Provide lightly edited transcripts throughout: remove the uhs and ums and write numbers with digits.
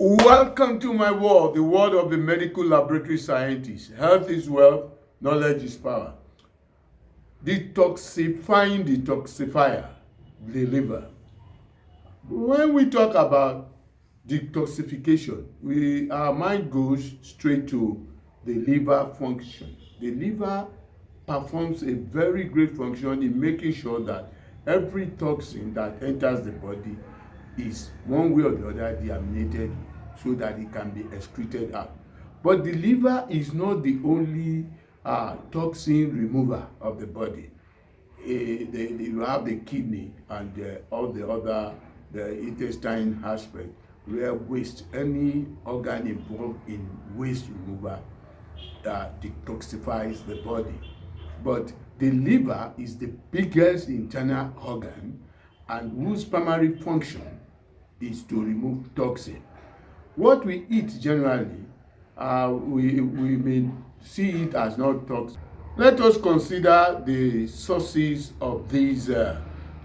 Welcome to my world, the world of the medical laboratory scientist. Health is wealth, knowledge is power. Detoxifying detoxifier, the liver. When we talk about detoxification, our mind goes straight to the liver function. The liver performs a very great function in making sure that every toxin that enters the body is one way or the other deaminated so that it can be excreted out. But the liver is not the only toxin remover of the body. You have the kidney and all the other the intestine aspect where waste, any organ involved in waste removal detoxifies the body. But the liver is the biggest internal organ and whose primary function is to remove toxin. What we eat generally, we may see it as not toxin. Let us consider the sources of these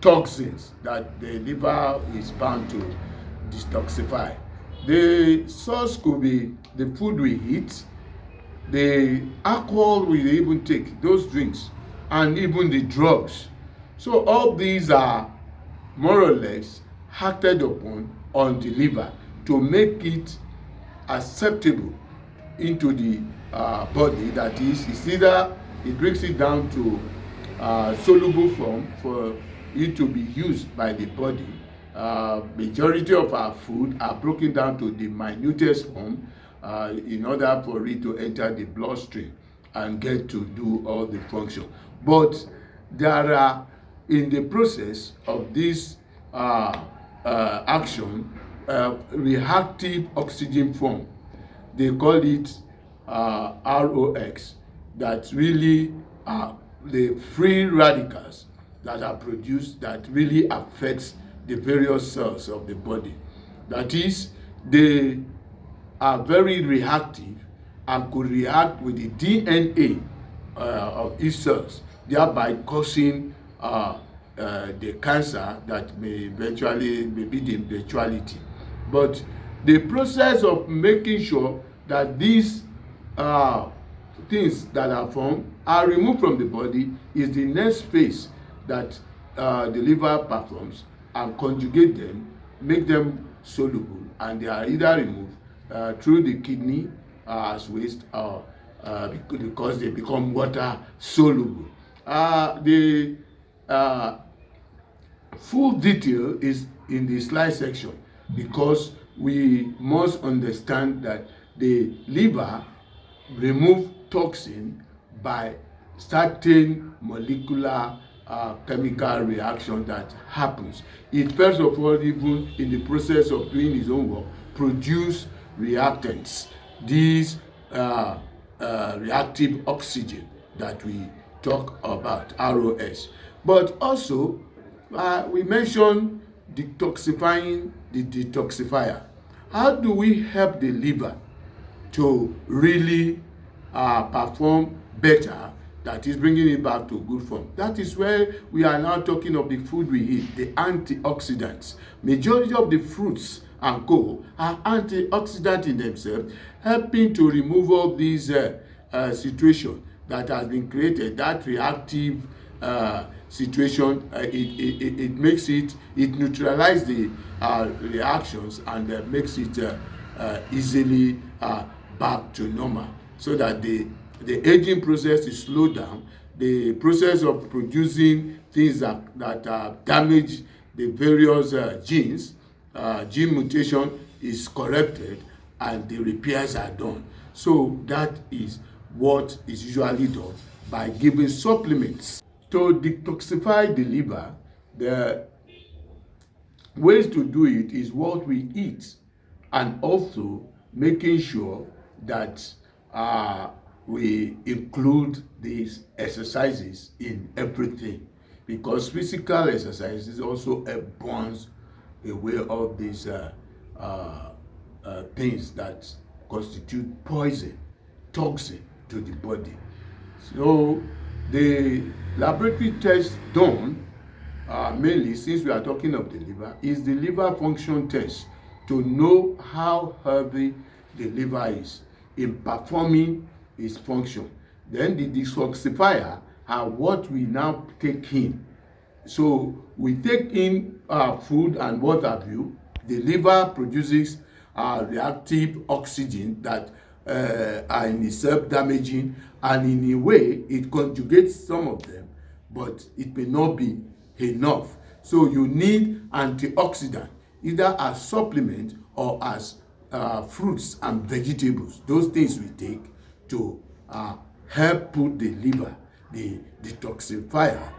toxins that the liver is bound to detoxify. The source could be the food we eat, the alcohol we even take, those drinks, and even the drugs. So all these are more or less acted upon on the liver to make it acceptable into the body. That is, it's either it breaks it down to soluble form for it to be used by the body. Majority of our food are broken down to the minutest form in order for it to enter the bloodstream and get to do all the function. But there are, in the process of this action, reactive oxygen form. They call it ROX. That really are the free radicals that are produced that really affects the various cells of the body. That is, they are very reactive and could react with the DNA of each cells, thereby causing the cancer that may be the eventuality. But the process of making sure that these things that are formed are removed from the body is the next phase that the liver performs and conjugate them, make them soluble, and they are either removed through the kidney as waste or because they become water soluble. The full detail is in the slide section, because we must understand that the liver remove toxin by certain molecular chemical reaction that happens. It first of all, even in the process of doing its own work, produce reactants, these reactive oxygen that we talk about, ROS. But also, we mentioned detoxifying the detoxifier. How do we help the liver to really perform better, that is bringing it back to good form? That is where we are now talking of the food we eat, the antioxidants. Majority of the fruits and co are antioxidant in themselves, helping to remove all these situation that has been created, that reactive situation. It makes it neutralizes the reactions and makes it easily back to normal, so that the aging process is slowed down. The process of producing things that damage the various genes, gene mutation is corrected and the repairs are done. So that is what is usually done by giving supplements. To detoxify the liver, the ways to do it is what we eat, and also making sure that we include these exercises in everything, because physical exercises also burns away all these things that constitute poison, toxin to the body. So the laboratory test done mainly, since we are talking of the liver, is the liver function test to know how healthy the liver is in performing its function. Then the detoxifier are what we now take in. So we take in food and what have you. The liver produces reactive oxygen that are in itself damaging, and in a way it conjugates some of them, but it may not be enough. So you need antioxidant either as supplement or as fruits and vegetables. Those things we take to help put the liver, the detoxifier,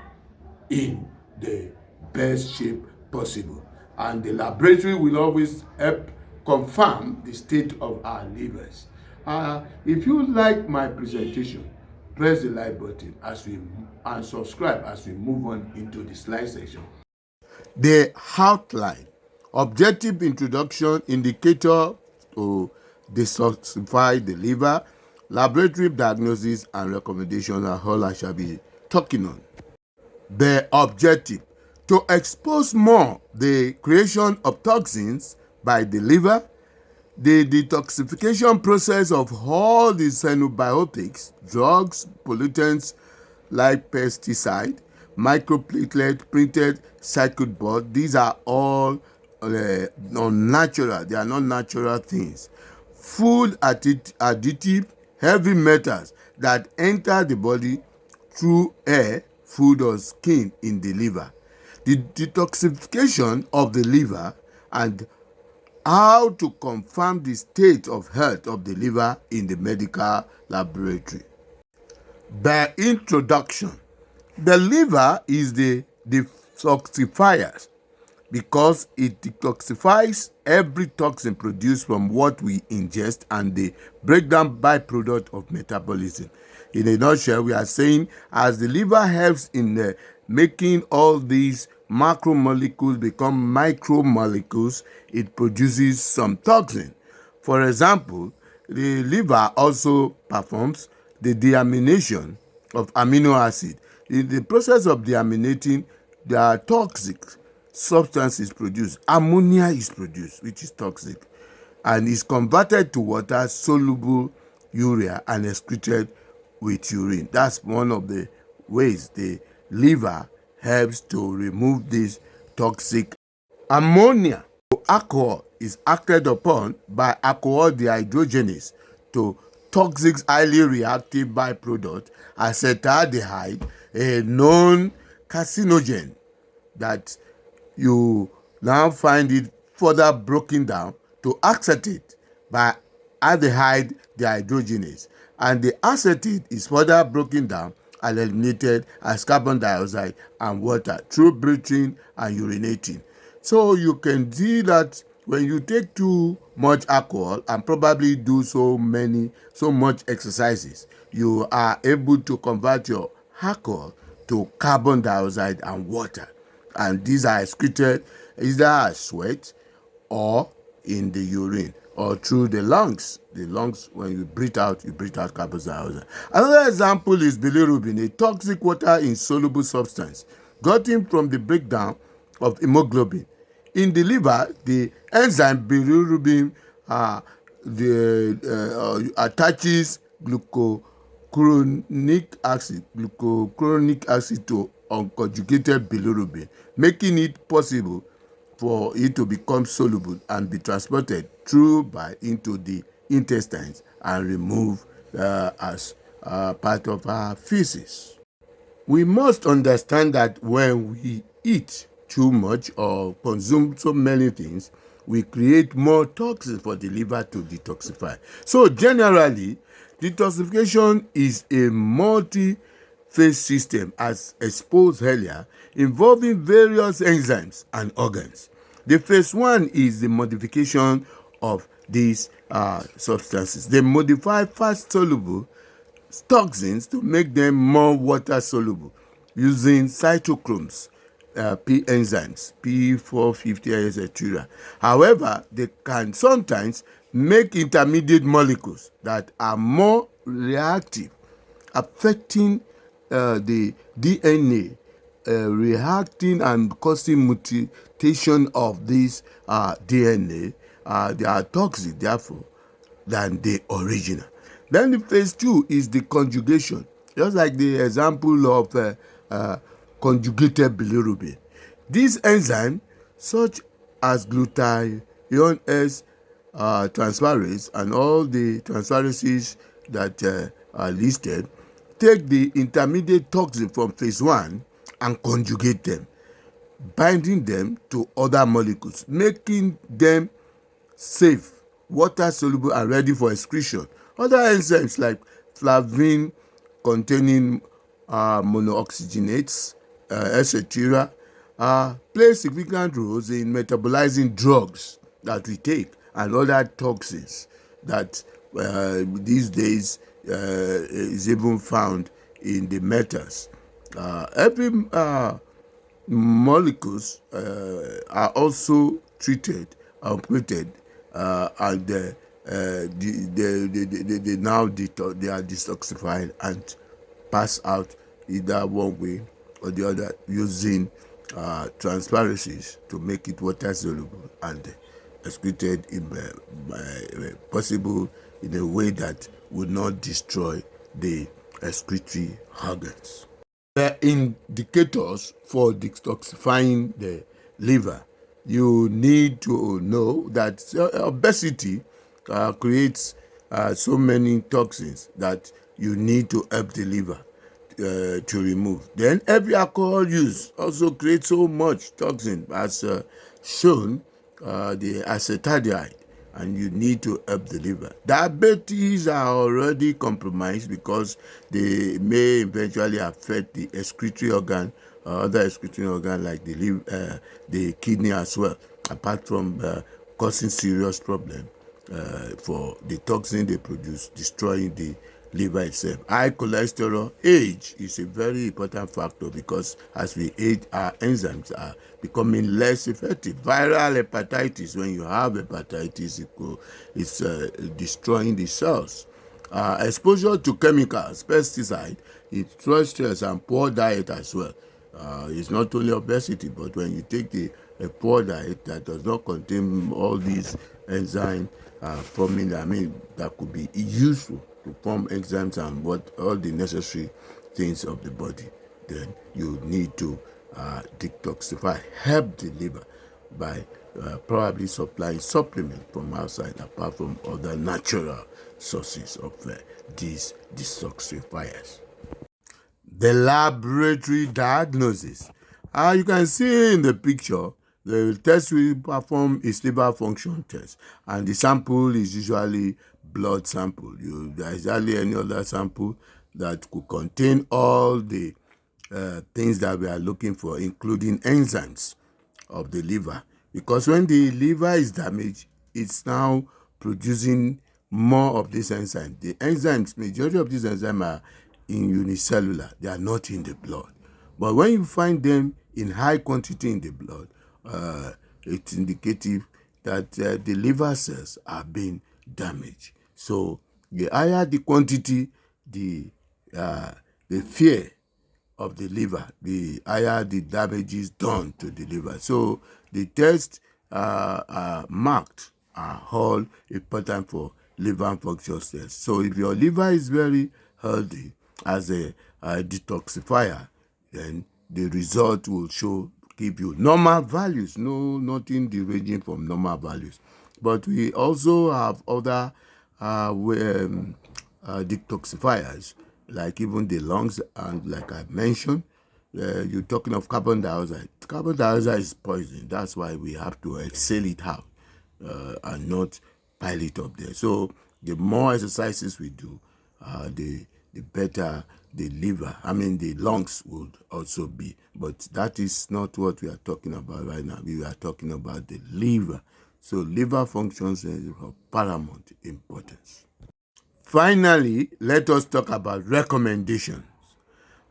in the best shape possible. And the laboratory will always help confirm the state of our livers. If you like my presentation, press the like button and subscribe as we move on into the slide section. The outline, objective introduction, indicator to detoxify the liver, laboratory diagnosis and recommendations are all I shall be talking on. The objective, to expose more the creation of toxins by the liver, the detoxification process of all the xenobiotics, drugs, pollutants like pesticide, microplatelet, printed circuit board. These are all unnatural. They are not natural things. Food additive, heavy metals that enter the body through air, food or skin in the liver. The detoxification of the liver and how to confirm the state of health of the liver in the medical laboratory. By introduction, the liver is the detoxifier because it detoxifies every toxin produced from what we ingest and the breakdown byproduct of metabolism. In a nutshell, we are saying as the liver helps in making all these macromolecules become micromolecules, it produces some toxin. For example, the liver also performs the deamination of amino acid. In the process of deaminating, there are toxic substances produced. Ammonia is produced, which is toxic, and is converted to water soluble urea and excreted with urine. That's one of the ways the liver helps to remove this toxic ammonia. Alcohol is acted upon by alcohol dehydrogenase to toxic highly reactive byproduct acetaldehyde, a known carcinogen that you now find it further broken down to acetate by aldehyde dehydrogenase, and the acetate is further broken down and eliminated as carbon dioxide and water through breathing and urinating. So you can see that when you take too much alcohol and probably do so much exercises, you are able to convert your alcohol to carbon dioxide and water, and these are excreted either as sweat or in the urine or through the lungs. The lungs, when you breathe out carbon dioxide. Another example is bilirubin, a toxic water-insoluble substance gotten from the breakdown of hemoglobin. In the liver, the enzyme bilirubin attaches glucuronic acid to unconjugated bilirubin, making it possible for it to become soluble and be transported into the intestines and removed as part of our feces. We must understand that when we eat too much or consume so many things, we create more toxins for the liver to detoxify. So generally, detoxification is a multi-phase system, as exposed earlier, involving various enzymes and organs. The phase one is the modification of these substances. They modify fast-soluble toxins to make them more water soluble using cytochromes, P enzymes, P450, etc. However, they can sometimes make intermediate molecules that are more reactive, affecting the DNA, reacting and causing mutation of this DNA they are toxic, therefore, than the original. Then the phase 2 is the conjugation, just like the example of conjugated bilirubin. These enzymes, such as glutathione S transferase and all the transferases that are listed, take the intermediate toxin from phase 1 and conjugate them, binding them to other molecules, making them safe, water soluble, and ready for excretion. Other enzymes like flavin containing monooxygenates, etc., play significant roles in metabolizing drugs that we take and other toxins that these days is even found in the metals. Every molecules are also treated, operated, and they now they are detoxified and pass out either one way or the other using transparencies to make it water soluble and excreted in possible in a way that would not destroy the excretory organs. The indicators for detoxifying the liver. You need to know that obesity creates so many toxins that you need to help the liver to remove. Then every alcohol use also creates so much toxin, as shown the acetaldehyde, and you need to help the liver. Diabetes are already compromised because they may eventually affect the excretory organ, other excretory organ like the liver, the kidney as well, apart from causing serious problem for the toxin they produce, destroying the liver itself. High cholesterol, age is a very important factor because as we age, our enzymes are becoming less effective. Viral hepatitis, when you have hepatitis, it's destroying the cells. Exposure to chemicals, pesticide, it's stress and poor diet as well. It's not only obesity, but when you take a poor diet that does not contain all these enzymes forming, that could be useful to form enzymes and what all the necessary things of the body, then you need to detoxify, help the liver by probably supplying supplement from outside apart from other natural sources of these detoxifiers. The laboratory diagnosis. You can see in the picture, the test we perform is liver function test, and the sample is usually blood sample. There is hardly any other sample that could contain all the things that we are looking for, including enzymes of the liver. Because when the liver is damaged, it's now producing more of this enzyme. The enzymes, majority of these enzymes are in unicellular. They are not in the blood. But when you find them in high quantity in the blood, it's indicative that the liver cells are being damaged. So the higher the quantity, the fear of the liver, the higher the damages done to the liver. So the tests are marked are all important for liver function tests. So if your liver is very healthy as a detoxifier, then the result will give you normal values, nothing deranging from normal values. But we also have other detoxifiers, like even the lungs, and like I mentioned, you're talking of carbon dioxide. Carbon dioxide is poison. That's why we have to exhale it out and not pile it up there. So the more exercises we do, the better the liver, the lungs would also be. But that is not what we are talking about right now. We are talking about the liver. So liver functions are of paramount importance. Finally, let us talk about recommendations.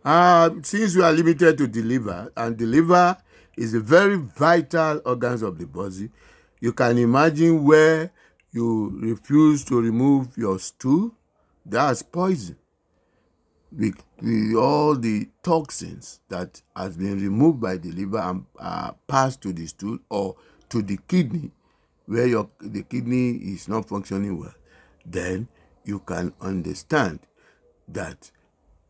Since we are limited to the liver, and the liver is a very vital organ of the body, you can imagine where you refuse to remove your stool, that's poison. With all the toxins that has been removed by the liver and passed to the stool or to the kidney, where the kidney is not functioning well, then you can understand that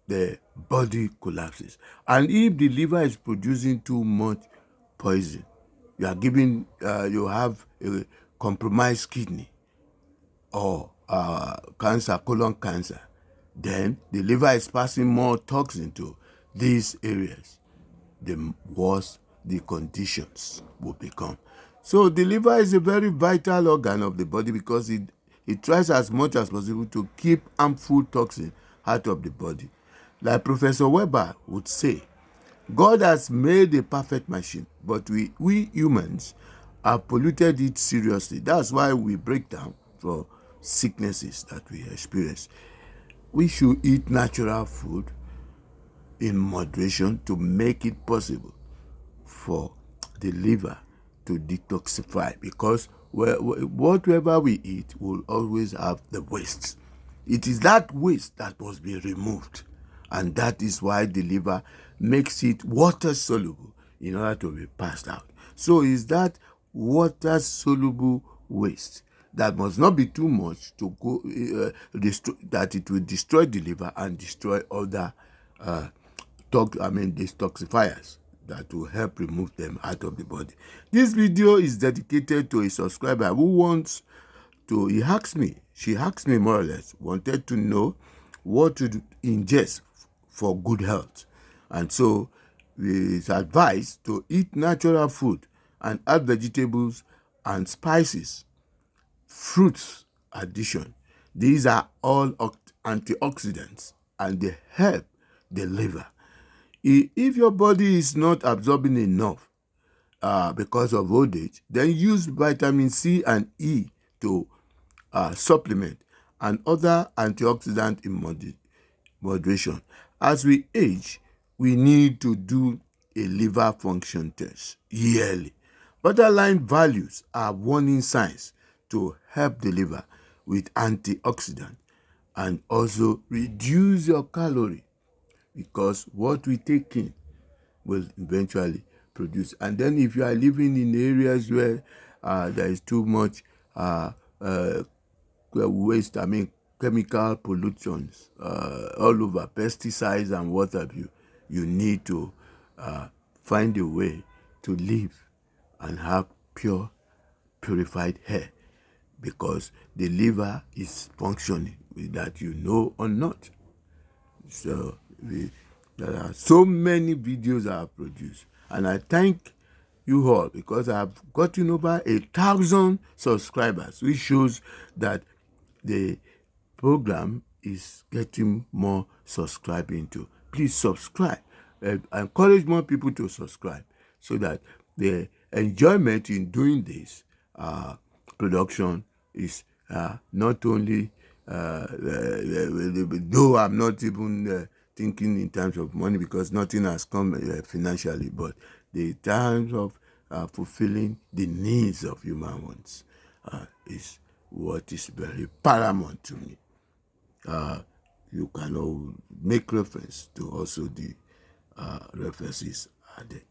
the body collapses. And if the liver is producing too much poison, you have a compromised kidney or cancer, colon cancer, then the liver is passing more toxin to these areas, the worse the conditions will become. So the liver is a very vital organ of the body because it tries as much as possible to keep harmful toxin out of the body. Like Professor Weber would say, God has made a perfect machine, but we humans have polluted it seriously. That's why we break down for sicknesses that we experience. We should eat natural food in moderation to make it possible for the liver to detoxify, because whatever we eat will always have the waste. It is that waste that must be removed, and that is why the liver makes it water soluble in order to be passed out. So is that water soluble waste that must not be too much to go that it will destroy the liver and destroy other detoxifiers that will help remove them out of the body. This video is dedicated to a subscriber who wants to, she asked me more or less, wanted to know what to ingest for good health. And so it's advised to eat natural food and add vegetables and spices, fruits addition. These are all antioxidants and they help the liver. If your body is not absorbing enough because of old age, then use vitamin C and E to supplement and other antioxidant in moderation. As we age, we need to do a liver function test yearly. Borderline values are warning signs to help the liver with antioxidant and also reduce your calorie, because what we take in will eventually produce. And then if you are living in areas where there is too much waste, chemical pollutions all over, pesticides and what have you, you need to find a way to live and have purified air, because the liver is functioning, that you know or not. So there are so many videos I have produced, and I thank you all because I have gotten over 1,000 subscribers, which shows that the program is getting more subscribing to. Please subscribe. I encourage more people to subscribe so that the enjoyment in doing this production is not only though I'm not even thinking in terms of money, because nothing has come financially, but the terms of fulfilling the needs of human ones is what is very paramount to me. You can all make reference to also the references added.